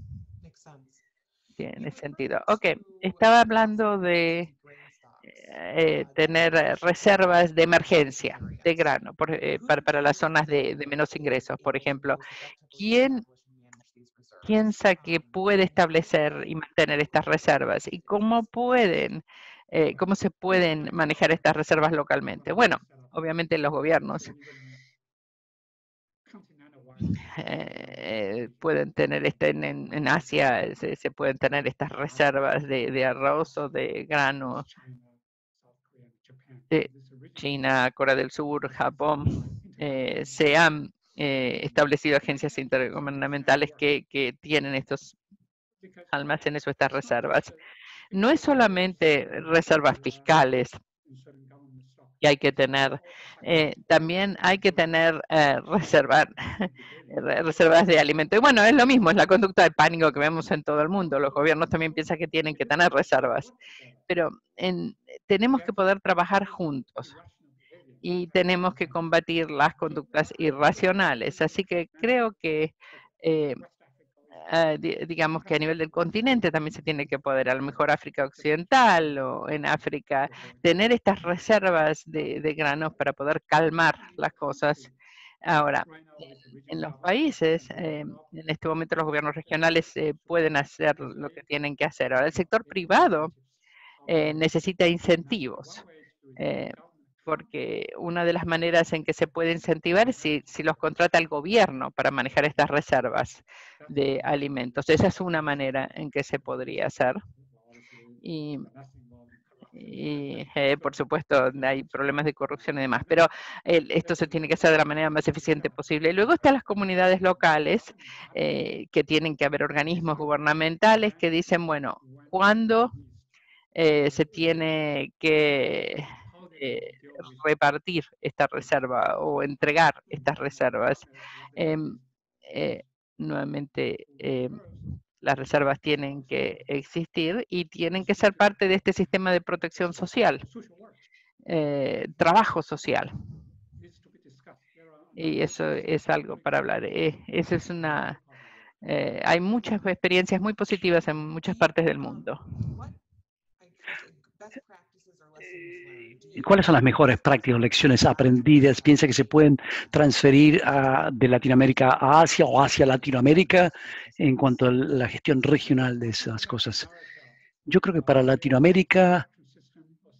Tiene sentido. Ok, estaba hablando de tener reservas de emergencia de grano para las zonas de menos ingresos, por ejemplo. ¿Quién piensa que puede establecer y mantener estas reservas? ¿Y cómo se pueden manejar estas reservas localmente? Bueno, obviamente los gobiernos pueden tener en Asia se pueden tener estas reservas de arroz o de grano de China, Corea del Sur, Japón. Se han establecido agencias intergubernamentales que tienen estos almacenes o estas reservas. No es solamente reservas fiscales que hay que tener, también hay que tener reservas de alimento. Y bueno, es lo mismo, es la conducta de pánico que vemos en todo el mundo. Los gobiernos también piensan que tienen que tener reservas, pero tenemos que poder trabajar juntos y tenemos que combatir las conductas irracionales. Así que creo que digamos que a nivel del continente también se tiene que poder, a lo mejor África Occidental o en África, tener estas reservas de granos para poder calmar las cosas. Ahora, en los países, en este momento los gobiernos regionales pueden hacer lo que tienen que hacer. Ahora, el sector privado necesita incentivos. Porque una de las maneras en que se puede incentivar es si los contrata el gobierno para manejar estas reservas de alimentos. Esa es una manera en que se podría hacer. Y por supuesto, hay problemas de corrupción y demás, pero esto se tiene que hacer de la manera más eficiente posible. Y luego están las comunidades locales, que tienen que haber organismos gubernamentales que dicen, bueno, ¿cuándo se tiene que repartir esta reserva o entregar estas reservas? Nuevamente, las reservas tienen que existir y tienen que ser parte de este sistema de protección social, trabajo social. Y eso es algo para hablar. Eso es hay muchas experiencias muy positivas en muchas partes del mundo. ¿Cuáles son las mejores prácticas o lecciones aprendidas? ¿Piensa que se pueden transferir de Latinoamérica a Asia o hacia Latinoamérica en cuanto a la gestión regional de esas cosas? Yo creo que para Latinoamérica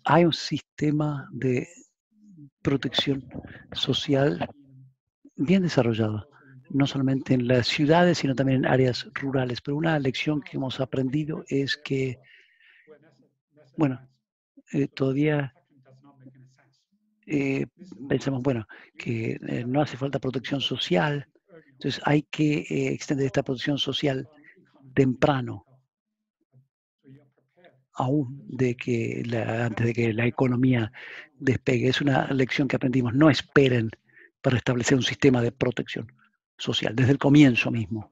hay un sistema de protección social bien desarrollado, no solamente en las ciudades, sino también en áreas rurales. Pero una lección que hemos aprendido es que, bueno, todavía pensamos, bueno, que no hace falta protección social, entonces hay que extender esta protección social temprano, aún antes de que la economía despegue. Es una lección que aprendimos. No esperen para establecer un sistema de protección social desde el comienzo mismo.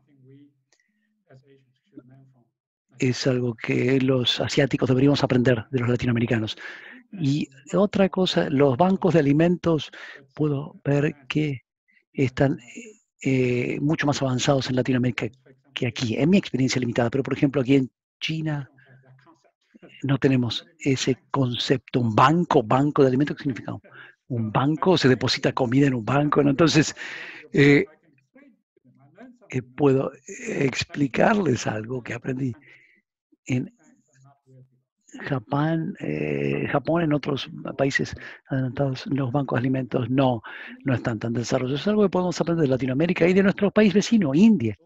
Es algo que los asiáticos deberíamos aprender de los latinoamericanos. Y otra cosa, los bancos de alimentos, puedo ver que están mucho más avanzados en Latinoamérica que aquí, en mi experiencia limitada. Pero, por ejemplo, aquí en China no tenemos ese concepto, un banco de alimentos. ¿Qué significa? Un banco, se deposita comida en un banco, ¿no? Entonces, puedo explicarles algo que aprendí en Japón, en otros países adelantados, los bancos de alimentos no están tan desarrollados. Es algo que podemos aprender de Latinoamérica y de nuestro país vecino, India.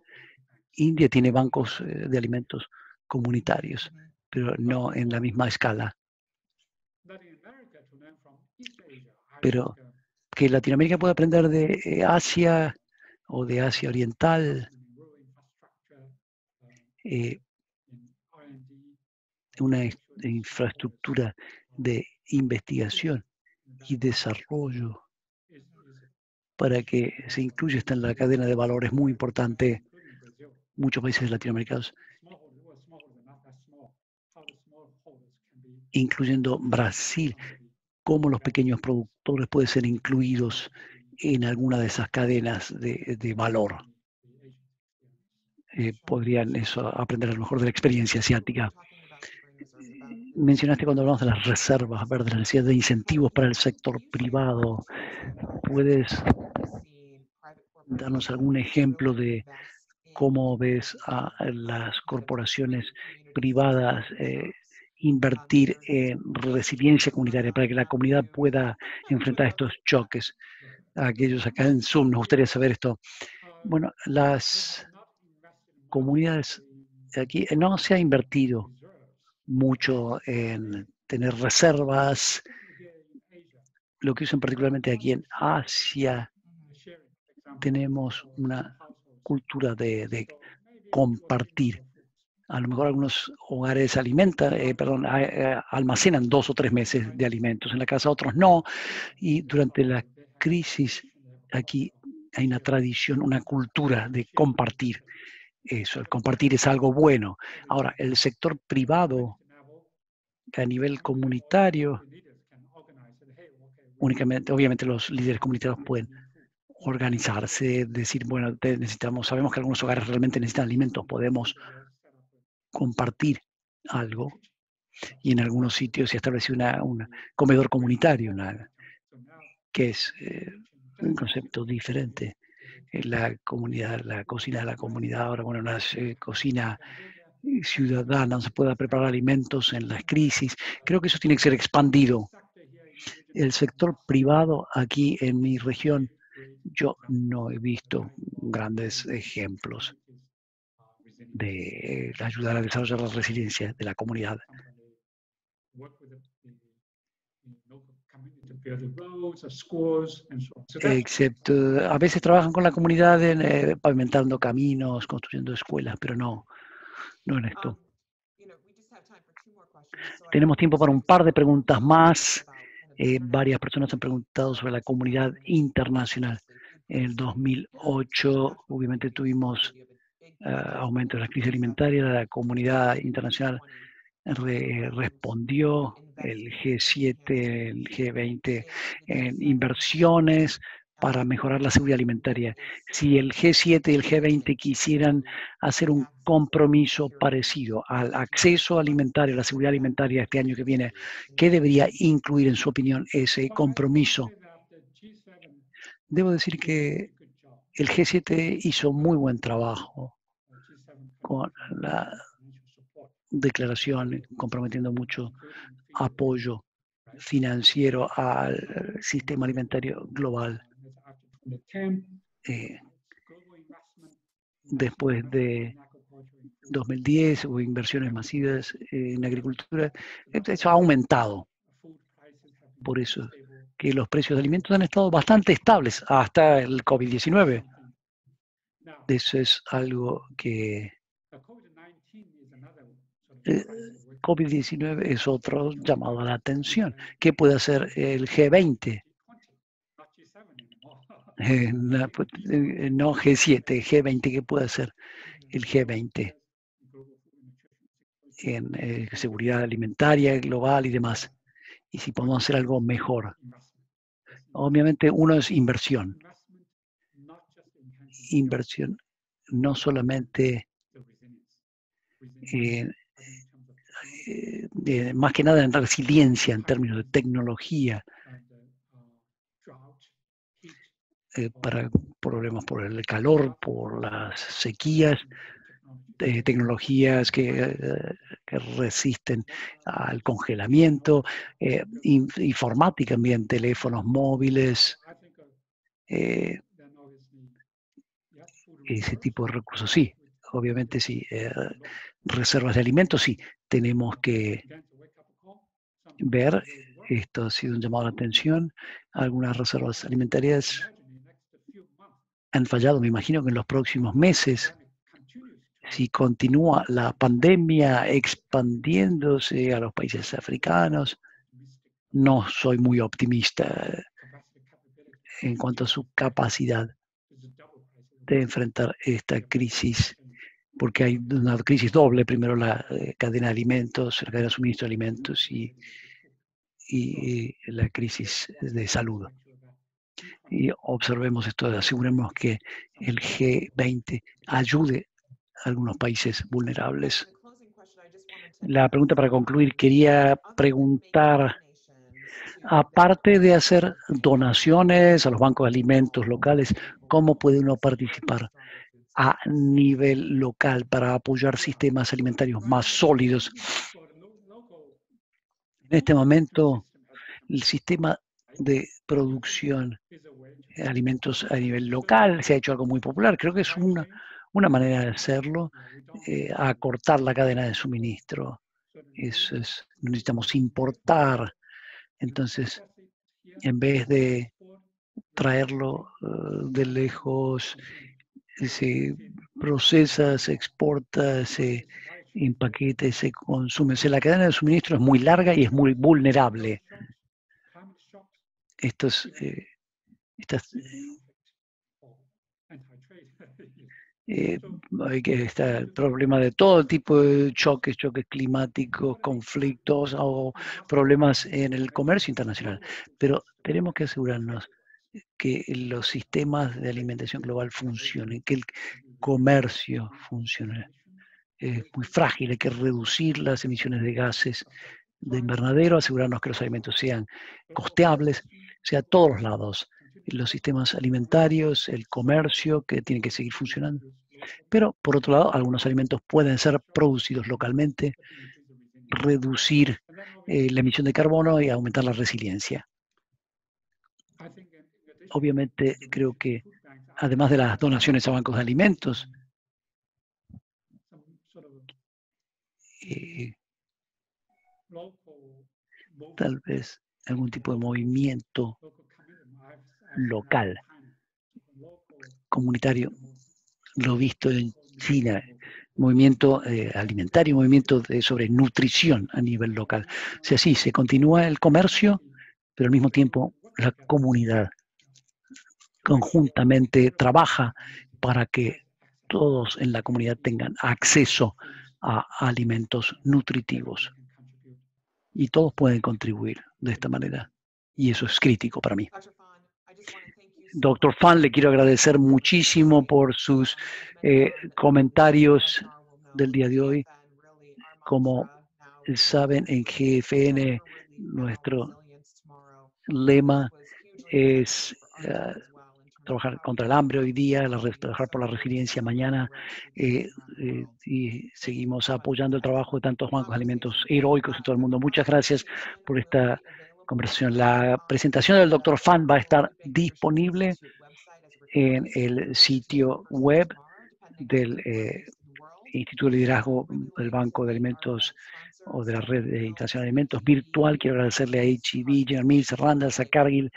India tiene bancos de alimentos comunitarios, pero no en la misma escala. Pero que Latinoamérica pueda aprender de Asia o de Asia Oriental, una infraestructura de investigación y desarrollo para que se incluya esta en la cadena de valor es muy importante. Muchos países latinoamericanos incluyendo Brasil, cómo los pequeños productores pueden ser incluidos en alguna de esas cadenas de valor. Podrían eso aprender a lo mejor de la experiencia asiática. Mencionaste cuando hablamos de las reservas verdes, la necesidad de incentivos para el sector privado. ¿Puedes darnos algún ejemplo de cómo ves a las corporaciones privadas invertir en resiliencia comunitaria para que la comunidad pueda enfrentar estos choques? A aquellos acá en Zoom, nos gustaría saber esto. Bueno, las comunidades aquí no se ha invertido mucho en tener reservas. Lo que usan particularmente aquí en Asia, tenemos una cultura de compartir. A lo mejor algunos hogares almacenan 2 o 3 meses de alimentos. En la casa otros no. Y durante la crisis aquí hay una tradición, una cultura de compartir. Eso, el compartir es algo bueno. Ahora, el sector privado a nivel comunitario, únicamente, obviamente los líderes comunitarios pueden organizarse, decir, bueno, sabemos que algunos hogares realmente necesitan alimentos, podemos compartir algo, y en algunos sitios se ha establecido un comedor comunitario, que es un concepto diferente. La comunidad, la cocina de la comunidad, ahora, bueno, una cocina ciudadana, se pueda preparar alimentos en las crisis. Creo que eso tiene que ser expandido. El sector privado aquí en mi región, yo no he visto grandes ejemplos de ayudar a desarrollar la resiliencia de la comunidad. Excepto, a veces trabajan con la comunidad pavimentando caminos, construyendo escuelas, pero no en esto. Tenemos tiempo para un par de preguntas más. Varias personas han preguntado sobre la comunidad internacional. En el 2008, obviamente, tuvimos aumento de la crisis alimentaria. La comunidad internacional respondió, el G7, el G20, en inversiones para mejorar la seguridad alimentaria. Si el G7 y el G20 quisieran hacer un compromiso parecido al acceso alimentario, a la seguridad alimentaria este año que viene, ¿qué debería incluir, en su opinión, ese compromiso? Debo decir que el G7 hizo muy buen trabajo con la declaración, comprometiendo mucho apoyo financiero al sistema alimentario global. Después de 2010 hubo inversiones masivas en agricultura. Eso ha aumentado. Por eso que los precios de alimentos han estado bastante estables hasta el COVID-19. Eso es algo que COVID-19 es otro llamado a la atención. ¿Qué puede hacer el G20? No G7, G20, ¿qué puede hacer el G20 en seguridad alimentaria global y demás? Y si podemos hacer algo mejor. Obviamente uno es inversión. Inversión no solamente más que nada en resiliencia en términos de tecnología para problemas por el calor, por las sequías, tecnologías que resisten al congelamiento, informática también, teléfonos móviles, ese tipo de recursos. Sí, obviamente sí. Reservas de alimentos, sí. Tenemos que ver, esto ha sido un llamado a la atención, algunas reservas alimentarias han fallado. Me imagino que en los próximos meses, si continúa la pandemia expandiéndose a los países africanos, no soy muy optimista en cuanto a su capacidad de enfrentar esta crisis porque hay una crisis doble, primero la cadena de alimentos, la cadena de suministro de alimentos y la crisis de salud. Y observemos esto, aseguremos que el G20 ayude a algunos países vulnerables. La pregunta para concluir, quería preguntar, aparte de hacer donaciones a los bancos de alimentos locales, ¿cómo puede uno participar a nivel local para apoyar sistemas alimentarios más sólidos? En este momento, el sistema de producción de alimentos a nivel local se ha hecho algo muy popular. Creo que es una manera de hacerlo, acortar la cadena de suministro. No necesitamos importar. Entonces, en vez de traerlo de lejos, se procesa, se exporta, se empaqueta, se consume. O sea, la cadena de suministro es muy larga y es muy vulnerable. Estas hay que está el problema de todo tipo de choques climáticos, conflictos o problemas en el comercio internacional. Pero tenemos que asegurarnos que los sistemas de alimentación global funcionen, que el comercio funcione. Es muy frágil, hay que reducir las emisiones de gases de invernadero, asegurarnos que los alimentos sean costeables, sea a todos los lados, los sistemas alimentarios, el comercio, que tiene que seguir funcionando. Pero, por otro lado, algunos alimentos pueden ser producidos localmente, reducir la emisión de carbono y aumentar la resiliencia. Obviamente, creo que además de las donaciones a bancos de alimentos, tal vez algún tipo de movimiento local, comunitario, lo visto en China, movimiento alimentario, movimiento sobre nutrición a nivel local. O sea, sí, se continúa el comercio, pero al mismo tiempo la comunidad conjuntamente trabaja para que todos en la comunidad tengan acceso a alimentos nutritivos. Y todos pueden contribuir de esta manera. Y eso es crítico para mí. Dr. Fan, le quiero agradecer muchísimo por sus comentarios del día de hoy. Como saben, en GFN nuestro lema es trabajar contra el hambre hoy día, trabajar por la resiliencia mañana, y seguimos apoyando el trabajo de tantos bancos de alimentos heroicos en todo el mundo. Muchas gracias por esta conversación. La presentación del Dr. Fan va a estar disponible en el sitio web del Instituto de Liderazgo del Banco de Alimentos o de la Red Internacional de Alimentos virtual. Quiero agradecerle a H-E-B, General Mills, Randall, a Cargill,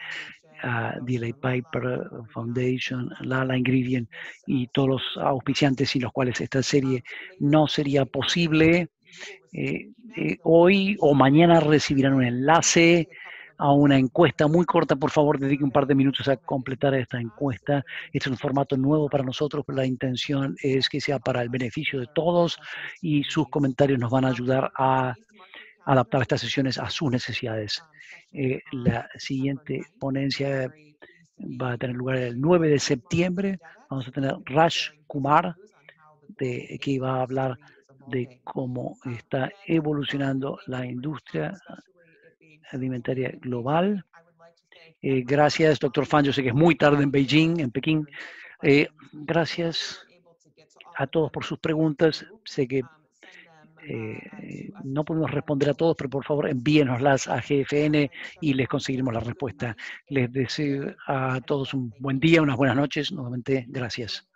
a DLA Piper Foundation, Lala Ingredient y todos los auspiciantes sin los cuales esta serie no sería posible. Hoy o mañana recibirán un enlace a una encuesta muy corta. Por favor, dedique un par de minutos a completar esta encuesta. Este es un formato nuevo para nosotros, pero la intención es que sea para el beneficio de todos y sus comentarios nos van a ayudar a adaptar estas sesiones a sus necesidades. La siguiente ponencia va a tener lugar el 9 de septiembre. Vamos a tener Raj Kumar, que va a hablar de cómo está evolucionando la industria alimentaria global. Gracias, Dr. Fan. Yo sé que es muy tarde en Beijing, en Pekín. Gracias a todos por sus preguntas. Sé que no podemos responder a todos, pero por favor envíenoslas a GFN y les conseguiremos la respuesta. Les deseo a todos un buen día, unas buenas noches. Nuevamente, gracias.